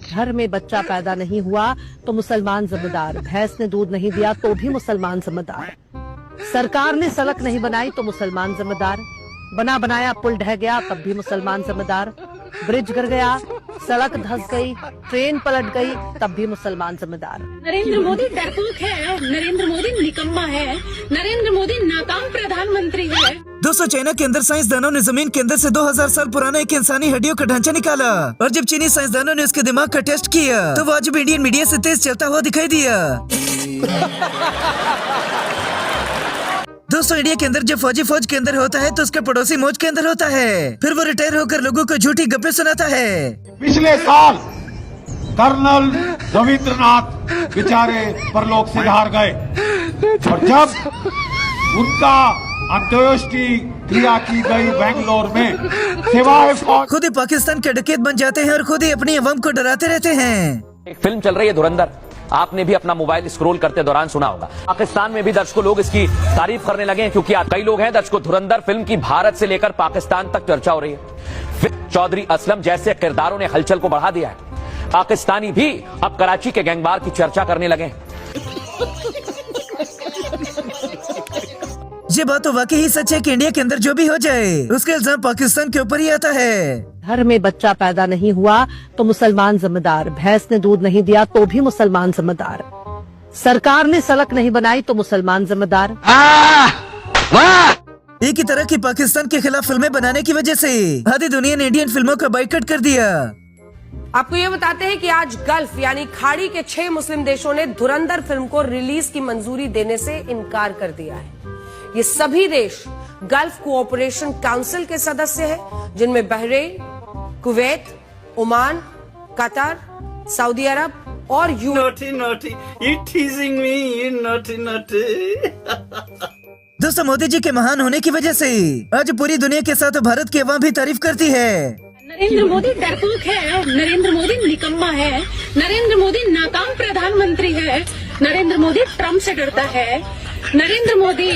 घर में बच्चा पैदा नहीं हुआ तो मुसलमान जिम्मेदार, भैंस ने दूध नहीं दिया तो भी मुसलमान जिम्मेदार, सरकार ने सड़क नहीं बनाई तो मुसलमान जिम्मेदार, बना बनाया पुल ढह गया तब भी मुसलमान जिम्मेदार, ब्रिज गिर गया, सड़क धंस गई, ट्रेन पलट गई तब भी मुसलमान जिम्मेदार। नरेंद्र मोदी डरपोक है, नरेंद्र मोदी निकम्मा है, नरेंद्र मोदी नाकाम प्रधानमंत्री है। दोस्तों, चाइना के अंदर साइंसदानों ने जमीन के अंदर से 2000 साल पुराना एक इंसानी हड्डियों का ढांचा निकाला और जब चीनी साइंसदानों ने उसके दिमाग का टेस्ट किया तो वो आज भी इंडियन मीडिया से तेज चलता हुआ दिखाई दिया। दोस्तों, इंडिया के अंदर जब फौज के अंदर होता है तो उसका पड़ोसी मौज के अंदर होता है, फिर वो रिटायर होकर लोगों को झूठी गप्पे सुनाता है। पिछले साल कर्नल रविंद्रनाथ बेचारे परलोक से हार गए और जब उनका अंत्येष्टि क्रिया की गई बेंगलोर में, सिवाय फौज खुद ही पाकिस्तान के डकैत बन जाते हैं और खुद ही अपनी अवाम को डराते रहते हैं। एक फिल्म चल रही है धुरंधर, आपने भी अपना मोबाइल स्क्रॉल करते दौरान सुना होगा। पाकिस्तान में भी दर्शकों लोग इसकी तारीफ करने लगे हैं क्योंकि कई लोग हैं दर्शकों, धुरंधर फिल्म की भारत से लेकर पाकिस्तान तक चर्चा हो रही है। चौधरी असलम जैसे किरदारों ने हलचल को बढ़ा दिया है। पाकिस्तानी भी अब कराची के गैंगवार की चर्चा करने लगे हैं। ये बात तो वाकई ही सच है कि इंडिया के अंदर जो भी हो जाए उसका इल्जाम पाकिस्तान के ऊपर ही आता है। घर में बच्चा पैदा नहीं हुआ तो मुसलमान जिम्मेदार, भैंस ने दूध नहीं दिया तो भी मुसलमान जिम्मेदार, सरकार ने सड़क नहीं बनाई तो मुसलमान जिम्मेदार। एक ही तरह की पाकिस्तान के खिलाफ फिल्में बनाने की वजह से आधी दुनिया ने इंडियन फिल्मों का बाइकआउट कर दिया। आपको ये बताते हैं कि आज गल्फ यानी खाड़ी के 6 मुस्लिम देशों ने धुरंधर फिल्म को रिलीज की मंजूरी देने से इनकार कर दिया है। ये सभी देश गल्फ कोऑपरेशन काउंसिल के सदस्य हैं, जिनमें Bahrain, Kuwait, Oman, Qatar, Saudi Arab और दोस्तों, मोदी जी के महान होने की वजह से आज पूरी दुनिया के साथ भारत की अवाम भी तारीफ करती है। नरेंद्र मोदी डरपोक है, नरेंद्र मोदी निकम्मा है, नरेंद्र मोदी नाकाम प्रधानमंत्री है, नरेंद्र मोदी ट्रम्प से डरता है, नरेंद्र मोदी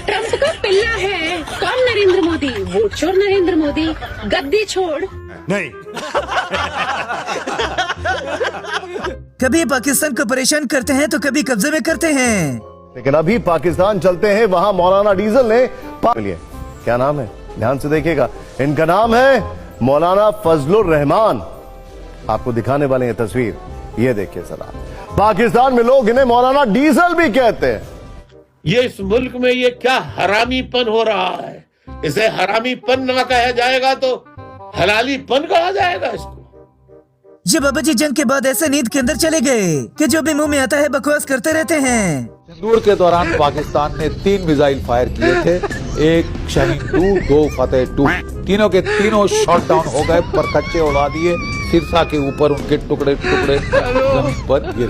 ट्रम्प का पिल्ला है। कौन नरेंद्र मोदी? वोट चोर नरेंद्र मोदी, गद्दी छोड़ नहीं। कभी पाकिस्तान को परेशान करते हैं तो कभी कब्जे में करते हैं। लेकिन अभी पाकिस्तान चलते हैं, वहां मौलाना डीजल ने क्या नाम है, ध्यान से देखिएगा, इनका नाम है मौलाना फजलुर रहमान। आपको दिखाने वाले हैं तस्वीर, ये देखिए जरा। पाकिस्तान में लोग इन्हें मौलाना डीजल भी कहते हैं। ये इस मुल्क में ये क्या हरामीपन हो रहा है, इसे हरामीपन ना कहा जाएगा तो हलालीपन कहा जाएगा इसको। ये बाबा जी जंग के बाद ऐसे नींद के अंदर चले गए कि जो भी मुंह में आता है बकवास करते रहते हैं। सिंदूर के दौरान पाकिस्तान ने 3 मिसाइल फायर किए थे, एक शाहीन 2, 2 फतेह 2, तीनों के तीनों शॉट डाउन हो गए, पर कच्चे उड़ा दिए, सिरसा के ऊपर उनके टुकड़े टुकड़े जमीन पर गिर।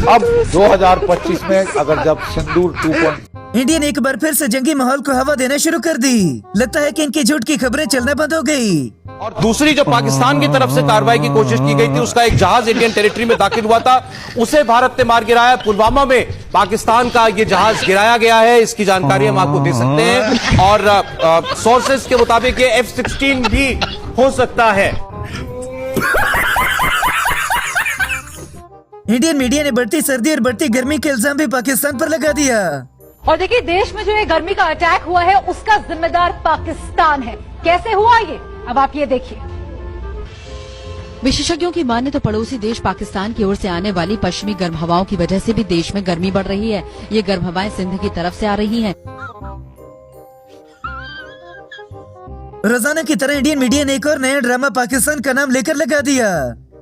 अब 2025 में अगर जब सिंदूर 2 इंडिया ने एक बार फिर से जंगी माहौल को हवा देना शुरू कर दी। लगता है कि इनकी झूठ की खबरें चलना बंद हो गई। और दूसरी जो पाकिस्तान की तरफ से कार्रवाई की कोशिश की गई थी, उसका एक जहाज इंडियन टेरिटरी में दाखिल हुआ था, उसे भारत ने मार गिराया। पुलवामा में पाकिस्तान का ये जहाज गिराया गया है, इसकी जानकारी हम आपको दे सकते हैं। और सोर्सेस के मुताबिक ये F-16 भी हो सकता है। इंडियन मीडिया ने बढ़ती सर्दी और बढ़ती गर्मी के इल्जाम भी पाकिस्तान पर लगा दिया। और देखिए, देश में जो ये गर्मी का अटैक हुआ है उसका जिम्मेदार पाकिस्तान है। कैसे हुआ ये, अब आप ये देखिए। विशेषज्ञों की माने तो पड़ोसी देश पाकिस्तान की ओर से आने वाली पश्चिमी गर्म हवाओं की वजह से भी देश में गर्मी बढ़ रही है। ये गर्म हवाएं सिंध की तरफ से आ रही हैं। रोजाना की तरह इंडियन मीडिया ने एक और नया ड्रामा पाकिस्तान का नाम लेकर लगा दिया।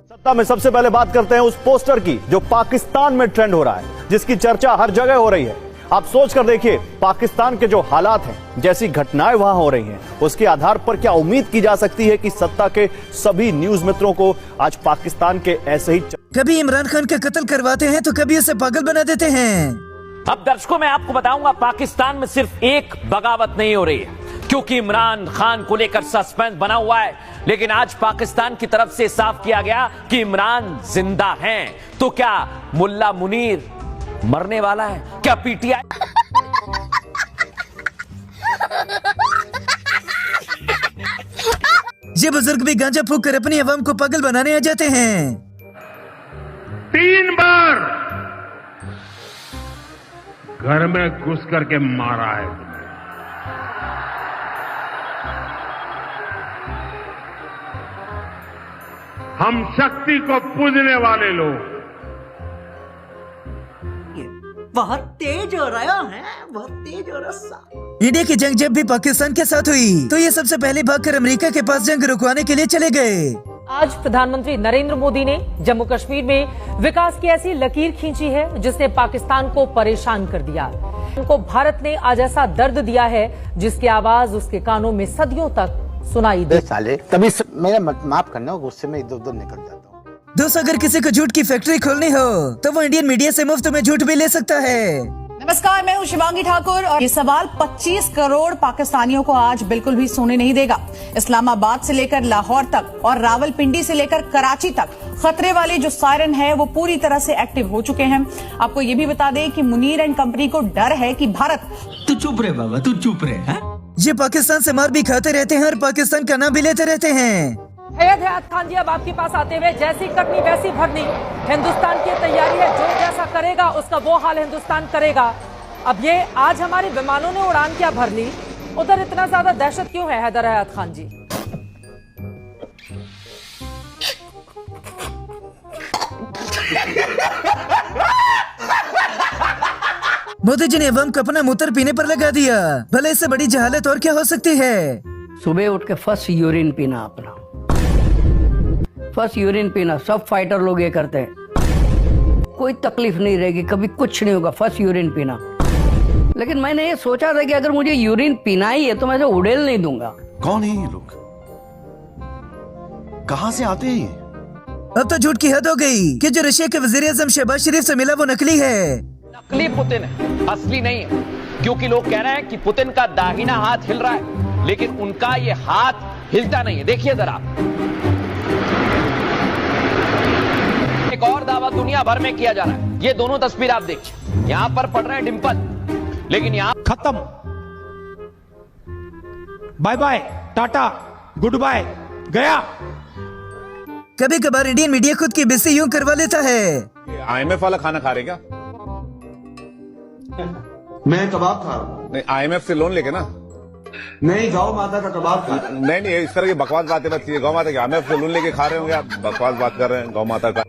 सत्ता में सबसे पहले बात करते हैं उस पोस्टर की जो पाकिस्तान में ट्रेंड हो रहा है, जिसकी चर्चा हर जगह हो रही है। आप सोच कर देखिए, पाकिस्तान के जो हालात हैं, जैसी घटनाएं वहां हो रही हैं, उसके आधार पर क्या उम्मीद की जा सकती है कि सत्ता के सभी न्यूज मित्रों को आज पाकिस्तान के ऐसे ही कभी इमरान खान का कत्ल करवाते हैं तो कभी उसे पागल बना देते हैं। अब दर्शकों, मैं आपको बताऊंगा, पाकिस्तान में सिर्फ एक बगावत नहीं हो रही है, क्योंकि इमरान खान को लेकर सस्पेंस बना हुआ है, लेकिन आज पाकिस्तान की तरफ से साफ किया गया कि इमरान जिंदा हैं। तो क्या मुल्ला मुनीर मरने वाला है? क्या पीटीआई ये बुजुर्ग भी गांजा फूक कर अपनी अवाम को पागल बनाने आ जाते हैं। 3 बार घर में घुस करके मारा है तुम्हें। हम शक्ति को पूजने वाले लोग बहुत तेज हो रहा है, बहुत तेज हो रहा। इंडिया की जंग जब भी पाकिस्तान के साथ हुई तो ये सबसे पहले भागकर अमेरिका के पास जंग रुकवाने के लिए चले गए। आज प्रधानमंत्री नरेंद्र मोदी ने जम्मू कश्मीर में विकास की ऐसी लकीर खींची है जिसने पाकिस्तान को परेशान कर दिया। उनको भारत ने आज ऐसा दर्द दिया है जिसकी आवाज उसके कानों में सदियों तक सुनाई दे। साले तभी मेरा माफ करना, गुस्से में इधर उधर निकल जाता हूँ। दोस्तों, अगर किसी को झूठ की फैक्ट्री खोलनी हो तो वो इंडियन मीडिया से मुफ्त में झूठ भी ले सकता है। नमस्कार, मैं हूं शिवांगी ठाकुर और ये सवाल 25 करोड़ पाकिस्तानियों को आज बिल्कुल भी सोने नहीं देगा। इस्लामाबाद से लेकर लाहौर तक और रावलपिंडी से लेकर कराची तक खतरे वाले जो सायरन है वो पूरी तरह से एक्टिव हो चुके हैं। आपको ये भी बता दें कि मुनीर एंड कंपनी को डर है कि भारत तू चुप रहे बाबा, तू चुप रहे। ये पाकिस्तान से मार भी खाते रहते हैं और पाकिस्तान का नाम भी लेते रहते हैं। हयात खान जी अब आपके पास आते हुए, जैसी करनी वैसी भरनी, हिंदुस्तान की तैयारी है, जो जैसा करेगा उसका वो हाल हिंदुस्तान करेगा। अब ये आज हमारे विमानों ने उड़ान क्या भर ली, उधर इतना ज्यादा दहशत क्यों है हैदर हयात खान जी? मोदी जी ने अवाम को अपना मूत्र पीने पर लगा दिया। भले इससे बड़ी जहालत और क्या हो सकती है। सुबह उठ के फर्स्ट यूरिन पीना, अपना फर्स्ट यूरिन पीना, सब फाइटर लोग ये करते हैं। कोई तकलीफ नहीं रहेगी, कभी कुछ नहीं होगा, फर्स्ट यूरिन पीना। लेकिन मैंने ये सोचा था कि अगर मुझे यूरिन पीना ही है तो मैं इसे उड़ेल नहीं दूंगा। कौन है ये लोग, कहां से आते हैं ये? अब तो झूठ की हद हो गई कि जो रशिया के वजीर आजम शहबाज शरीफ से मिला वो नकली है। नकली पुतिन है, असली नहीं है, क्योंकि लोग कह रहे हैं कि पुतिन का दाहिना हाथ हिल रहा है, लेकिन उनका ये हाथ हिलता नहीं है। देखिए जरा, एक और दावा दुनिया भर में किया जा रहा है। ये दोनों तस्वीर आप देखिए, यहां पर पड़ रहे हैं डिंपल, लेकिन यहां खत्म, bye bye, tata, good bye, गया। कभी कभार इंडियन मीडिया खुद की बेइज्जती यूं करवा लेता है। IMF वाला खाना खा रहे क्या? मैं कबाब खा रहा हूँ। नहीं, IMF से लोन लेके ना? नहीं, गौ माता का कबाब खा। नहीं, इस तरह की बकवास बातें मत कीजिए। गौ माता के IMF से लोन लेके खा रहे होंगे आप, बकवास बात कर रहे हैं गौ माता का।